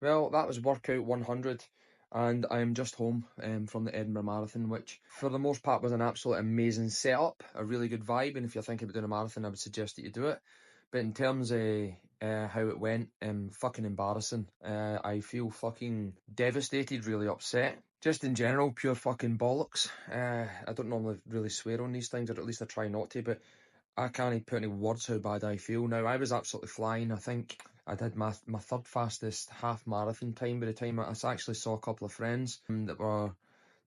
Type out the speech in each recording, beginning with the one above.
Well, that was workout 100, and I am just home from the Edinburgh Marathon, which for the most part was an absolute amazing setup, a really good vibe. And if you're thinking about doing a marathon, I would suggest that you do it. But in terms of how it went, fucking embarrassing. I feel fucking devastated, really upset. Just in general, pure fucking bollocks. I don't normally really swear on these things, or at least I try not to, but I can't put any words how bad I feel now. I was absolutely flying. I think I did my third fastest half marathon time by the time I actually saw a couple of friends that were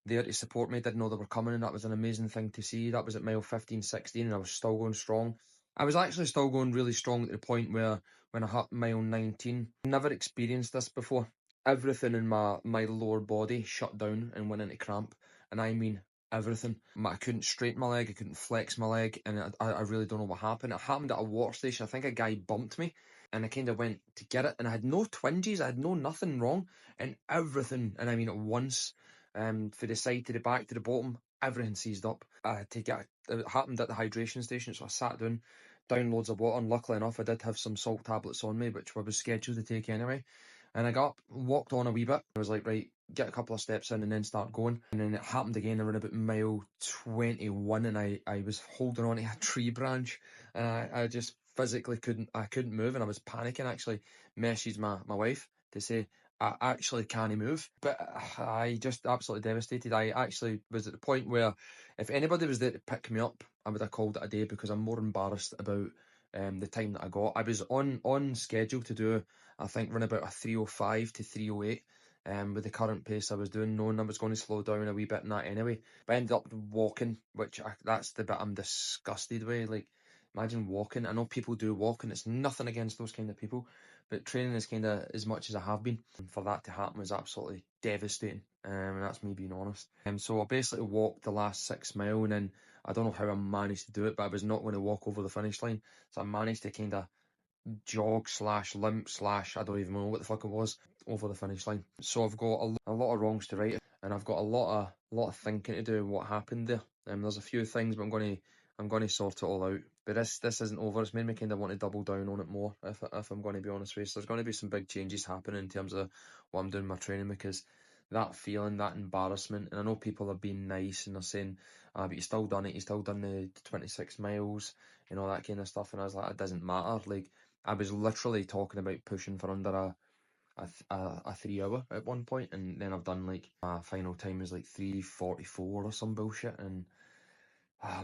there to support me. Didn't know they were coming, and that was an amazing thing to see. That was at mile 15, 16, and I was still going strong. I was actually still going really strong at the point where when I hit mile 19, never experienced this before. Everything in my lower body shut down and went into cramp, and I mean everything. I couldn't straighten my leg, I couldn't flex my leg, and I really don't know what happened. It happened at a water station. I think a guy bumped me, and I kind of went to get it, and I had no twinges, I had no nothing wrong, and everything, and I mean at once, for the side to the back to the bottom, everything seized up. It happened at the hydration station, so I sat down loads of water, and luckily enough, I did have some salt tablets on me, which I was scheduled to take anyway. And I got up, walked on a wee bit. I was like, right, get a couple of steps in and then start going. And then it happened again around about mile 21, and I was holding on to a tree branch, and I just physically couldn't move, and I was panicking. I actually messaged my wife to say I actually can't move, but I just absolutely devastated. I actually was at the point where if anybody was there to pick me up, I would have called it a day, because I'm more embarrassed about the time that I got. I was on schedule to do, I think, run about a 3:05 to 3:08. With the current pace I was doing, knowing I was going to slow down a wee bit in that anyway. But I ended up walking, that's the bit I'm disgusted with. Like, imagine walking. I know people do walk, and it's nothing against those kind of people, but training is kind of as much as I have been. And for that to happen was absolutely devastating. And that's me being honest. So I basically walked the last 6 mile, and then I don't know how I managed to do it, but I was not going to walk over the finish line. So I managed to kind of jog slash limp slash, I don't even know what the fuck it was, over the finish line. So I've got a lot of wrongs to right, and I've got a lot of thinking to do what happened there. There's a few things, but I'm gonna sort it all out. But this isn't over. It's made me kind of want to double down on it more, if I'm going to be honest with you. So there's going to be some big changes happening in terms of what I'm doing in my training, because that feeling, that embarrassment, and I know people are being nice and they're saying, but you still done it, you still done the 26 miles, and all that kind of stuff. And I was like, it doesn't matter. Like, I was literally talking about pushing for under a 3 hour at one point, and then I've done like my final time is like 3:44 or some bullshit, and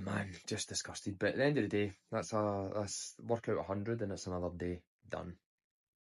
man, just disgusted. But at the end of the day, that's workout 100, and it's another day done.